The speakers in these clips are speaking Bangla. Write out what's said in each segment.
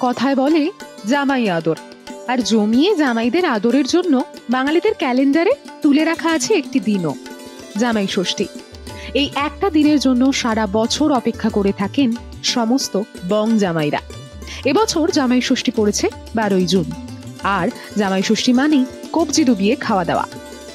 কথায় বলে জামাই আদর, আর জমিয়ে জামাইদের আদরের জন্য বাঙালিদের ক্যালেন্ডারে তুলে রাখা আছে একটি দিনও, জামাই ষষ্ঠী। এই একটা দিনের জন্য সারা বছর অপেক্ষা করে থাকেন সমস্ত বং জামাইরা। এবছর জামাই ষষ্ঠী পড়েছে 12ই জুন, আর জামাই ষষ্ঠী মানেই কবজি ডুবিয়ে খাওয়া দাওয়া।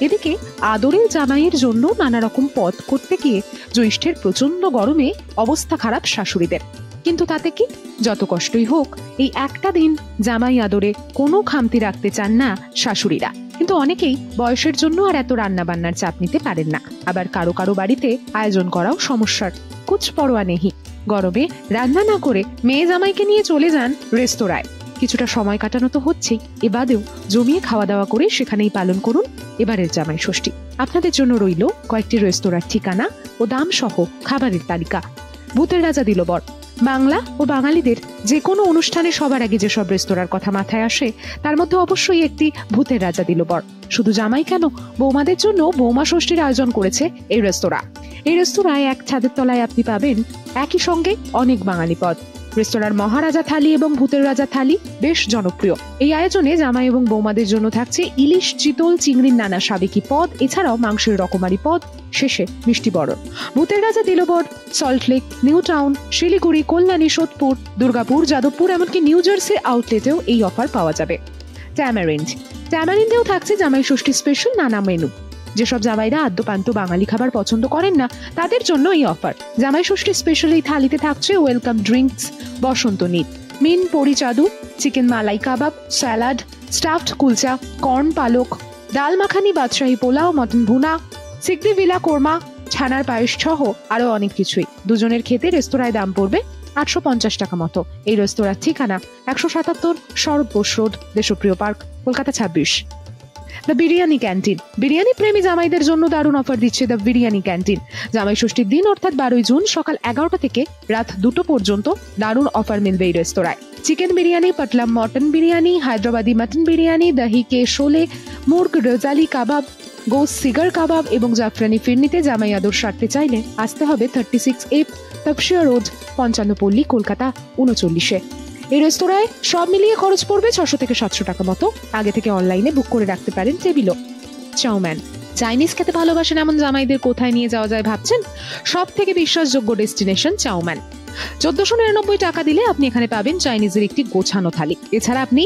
এদিকে আদরের জামাইয়ের জন্য নানা রকম পদ করতে গিয়ে জ্যৈষ্ঠের প্রচন্ড গরমে অবস্থা খারাপ শাশুড়িদের। কিন্তু তাতে কি, যত কষ্টই হোক এই একটা দিন জামাই আদরে কোনো খামতি রাখতে চান না শাশুড়িরা। কিন্তু অনেকেই বয়সের জন্য আর এত রান্না বান্নার চাপ নিতে পারেন না। আবার কারো কারো বাড়িতে আয়োজন করাও সমস্যার, কুছ পরোয়া নেই। গরমে রান্না না করে মেয়ে জামাইকে নিয়ে চলে যান রেস্তোরাঁয়। কিছুটা সময় কাটানো তো হচ্ছেই, এবারেও জমিয়ে খাওয়া দাওয়া করে সেখানেই পালন করুন এবারের জামাই ষষ্ঠী। আপনাদের জন্য রইল কয়েকটি রেস্তোরাঁর ঠিকানা ও দাম সহ খাবারের তালিকা। ভূতের রাজা দিল বর। বাংলা ও বাঙালিদের যে কোনো অনুষ্ঠানে সবার আগে যেসব রেস্তোরাঁর কথা মাথায় আসে তার মধ্যে অবশ্যই একটি ভূতের রাজা দিল বর। শুধু জামাই কেন, বৌমাদের জন্য বৌমা ষষ্ঠীর আয়োজন করেছে এই রেস্তোরাঁ। এই রেস্তোরাঁয় এক ছাদের তলায় আপনি পাবেন একই সঙ্গে অনেক বাঙালি পদ। রেস্তোরাঁর মহারাজা থালি এবং ভূতের রাজা থালি বেশ জনপ্রিয়। এই আয়োজনে জামাই এবং বৌমাদের জন্য থাকছে ইলিশ, চিতল, চিংড়ির নানা সাবেকি পদ, এছাড়াও মাংসের রকমারি পদ, শেষে মিষ্টি বরণ। ভূতের রাজা দিলবর সল্টলেক, নিউ টাউন, শিলিগুড়ি, কল্যাণী, সোদপুর, দুর্গাপুর, যাদবপুর, এমনকি নিউ জার্সি আউটলেটেও এই অফার পাওয়া যাবে। ট্যামারিন্ডেও থাকছে জামাই ষষ্ঠী স্পেশাল নানা মেনু। যেসব জামাইরা আদ্যপান্ত বাঙালি খাবার পছন্দ করেন না তাদের জন্য এই অফার। জামাই ষষ্ঠী স্পেশাল এই থালিতে থাকছে ওয়েলকাম ড্রিঙ্কস, বসন্ত নীল, মিন পরি চাদু, চিকেন মালাই কাবাব, স্যালাড, স্টাফড কুলচা, কর্ন পালক, ডাল মাখানি, বাদশাহী পোলাও, মটন ভুনা, সিকদি ভিলা কোরমা, ছানার পায়েস সহ আরো অনেক কিছুই। দুজনের খেতে রেস্তোরাঁয় দাম পড়বে 850 টাকা মতো। এই রেস্তোরাঁর ঠিকানা 177 Sarat Bose road, Deshapriya park, Kolkata 26। The biryani canteen. Biryani প্রেমী জামাইদের জন্য দারুণ অফার দিচ্ছে দ্য বিরিয়ানি ক্যান্টিন। জামাই ষষ্ঠীর দিন অর্থাৎ 12ই জুন সকাল 11টা থেকে রাত 2টো পর্যন্ত দারুণ অফার মিলবে এই রেস্তোরাঁয়। চিকেন বিরিয়ানি, পাটলা মটন বিরিয়ানি, হায়দ্রাবাদি মটন বিরিয়ানি, দহি কে শোলে, মুর্গ রেজালি কাবাব, গোস সিগার কাবাব এবং জাফরানি ফিরনিতে জামাই আদর সারতে চাইলে আসতে হবে 36A তপসিয়া রোড, 55 পল্লী, কলকাতা 39-এ। এই রেস্তোরাঁয় সব মিলিয়ে খরচ পড়বে 600 থেকে 700 টাকা মতো। আগে থেকে অনলাইনে বুক করে রাখতে পারেন টেবিলও। চাউম্যান। চাইনিজ খেতে ভালোবাসেন এমন জামাইদের কোথায় নিয়ে যাওয়া যায় ভাবছেন? সব থেকে বিশ্বাসযোগ্য ডেস্টিনেশন চাউম্যান। 1499 টাকা দিলে আপনি এখানে পাবেন চাইনিজের একটি গোছানো থালি। এছাড়া আপনি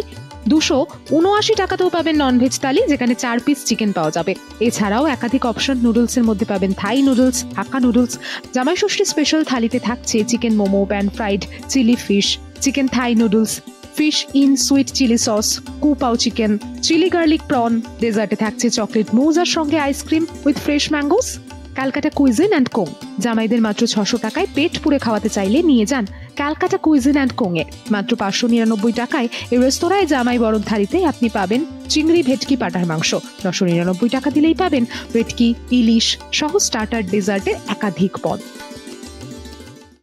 279 টাকাতেও পাবেন ননভেজ থালি, যেখানে 4 পিস চিকেন পাওয়া যাবে। এছাড়াও একাধিক অপশন, নুডলসের মধ্যে পাবেন থাই নুডলস, হাক্কা নুডলস। জামাই ষষ্ঠী স্পেশাল থালিতে থাকছে chicken momo, pan fried chilli fish, chicken Thai noodles, fish in sweet chilli sauce, kung pao chicken, chilli garlic prawn. ডেজার্টে থাকছে চকলেট মুজ আর সঙ্গে ice cream with fresh mangoes. Calcutta cuisine and co. জামাইদের মাত্র 600 টাকায় পেট পুরে খাওয়াতে চাইলে নিয়ে যান ক্যালকাটা কুইজিন অ্যান্ড কোং এ। মাত্র 599 টাকায় এই রেস্তোরাঁয় জামাই বরণ থালিতে আপনি পাবেন চিংড়ি, ভেটকি, পাটার মাংস। 999 টাকা দিলেই পাবেন ভেটকি, ইলিশ সহ স্টার্টার, ডেজার্টের একাধিক পদ।